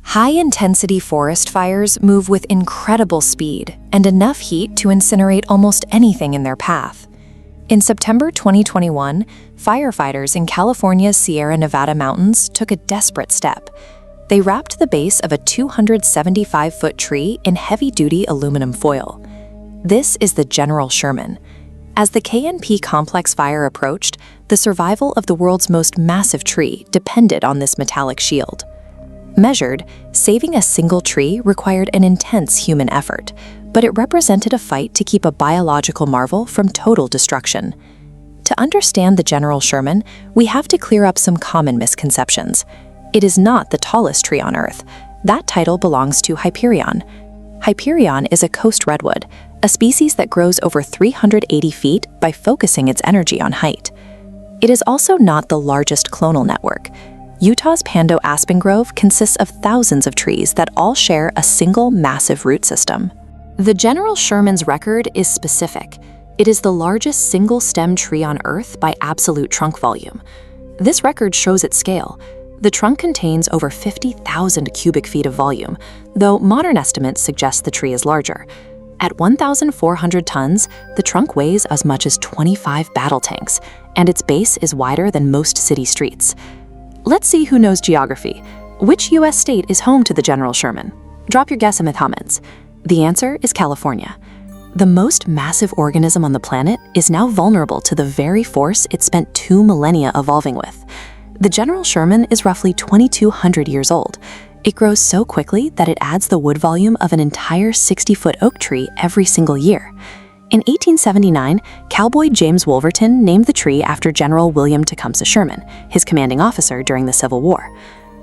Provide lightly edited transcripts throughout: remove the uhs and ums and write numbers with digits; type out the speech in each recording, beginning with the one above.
High-intensity forest fires move with incredible speed and enough heat to incinerate almost anything in their path. In September 2021, firefighters in California's Sierra Nevada mountains took a desperate step. They wrapped the base of a 275-foot tree in heavy-duty aluminum foil. This is the General Sherman. As the KNP complex fire approached, the survival of the world's most massive tree depended on this metallic shield. Measured, saving a single tree required an intense human effort, but it represented a fight to keep a biological marvel from total destruction. To understand the General Sherman, we have to clear up some common misconceptions. It is not the tallest tree on Earth. That title belongs to Hyperion. Hyperion is a coast redwood, a species that grows over 380 feet by focusing its energy on height. It is also not the largest clonal network. Utah's Pando Aspen Grove consists of thousands of trees that all share a single massive root system. The General Sherman's record is specific. It is the largest single-stem tree on Earth by absolute trunk volume. This record shows its scale. The trunk contains over 50,000 cubic feet of volume, though modern estimates suggest the tree is larger. At 1,400 tons, the trunk weighs as much as 25 battle tanks, and its base is wider than most city streets. Let's see who knows geography. Which U.S. state is home to the General Sherman? Drop your guess in the comments. The answer is California. The most massive organism on the planet is now vulnerable to the very force it spent 2 millennia evolving with. The General Sherman is roughly 2,200 years old. It grows so quickly that it adds the wood volume of an entire 60-foot oak tree every single year. In 1879, cowboy James Wolverton named the tree after General William Tecumseh Sherman, his commanding officer during the Civil War.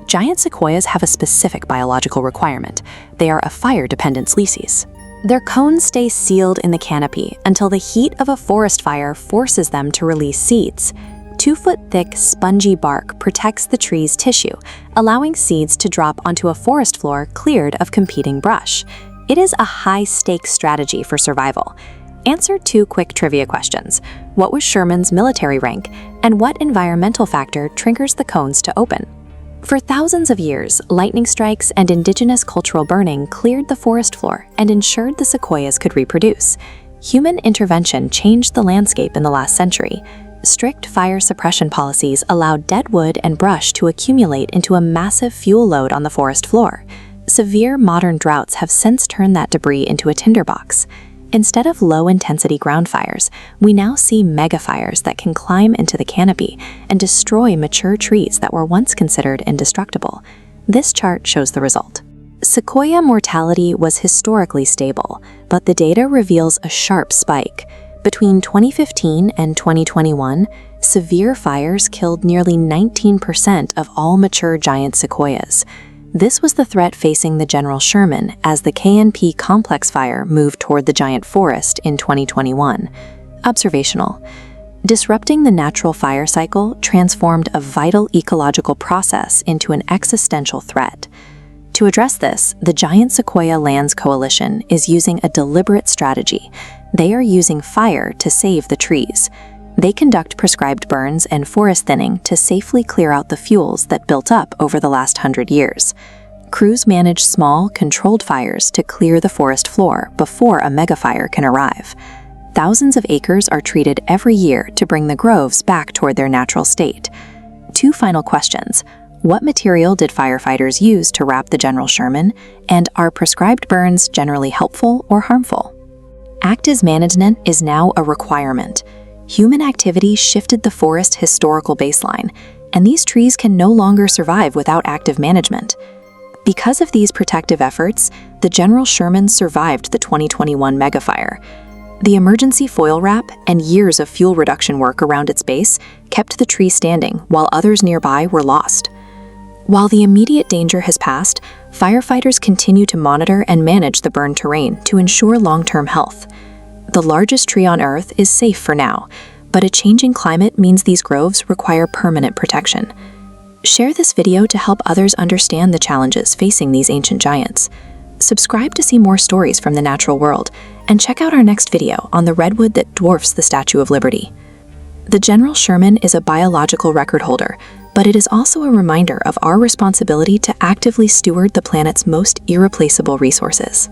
Giant sequoias have a specific biological requirement. They are a fire-dependent species. Their cones stay sealed in the canopy until the heat of a forest fire forces them to release seeds. 2-foot-thick, spongy bark protects the tree's tissue, allowing seeds to drop onto a forest floor cleared of competing brush. It is a high-stakes strategy for survival. Answer 2 quick trivia questions. What was Sherman's military rank, and what environmental factor triggers the cones to open? For thousands of years, lightning strikes and indigenous cultural burning cleared the forest floor and ensured the sequoias could reproduce. Human intervention changed the landscape in the last century. Strict fire suppression policies allowed dead wood and brush to accumulate into a massive fuel load on the forest floor. Severe modern droughts have since turned that debris into a tinderbox. Instead of low-intensity ground fires, we now see megafires that can climb into the canopy and destroy mature trees that were once considered indestructible. This chart shows the result. Sequoia mortality was historically stable, but the data reveals a sharp spike. Between 2015 and 2021, severe fires killed nearly 19% of all mature giant sequoias. This was the threat facing the General Sherman as the KNP complex fire moved toward the giant forest in 2021. Observational. Disrupting the natural fire cycle transformed a vital ecological process into an existential threat. To address this, the Giant Sequoia Lands Coalition is using a deliberate strategy. They are using fire to save the trees. They conduct prescribed burns and forest thinning to safely clear out the fuels that built up over the last 100 years. Crews manage small, controlled fires to clear the forest floor before a megafire can arrive. Thousands of acres are treated every year to bring the groves back toward their natural state. 2 final questions. What material did firefighters use to wrap the General Sherman? And are prescribed burns generally helpful or harmful? Active management is now a requirement. Human activity shifted the forest's historical baseline, and these trees can no longer survive without active management. Because of these protective efforts, the General Sherman survived the 2021 megafire. The emergency foil wrap and years of fuel reduction work around its base kept the tree standing while others nearby were lost. While the immediate danger has passed, firefighters continue to monitor and manage the burned terrain to ensure long-term health. The largest tree on Earth is safe for now, but a changing climate means these groves require permanent protection. Share this video to help others understand the challenges facing these ancient giants. Subscribe to see more stories from the natural world, and check out our next video on the redwood that dwarfs the Statue of Liberty. The General Sherman is a biological record holder, but it is also a reminder of our responsibility to actively steward the planet's most irreplaceable resources.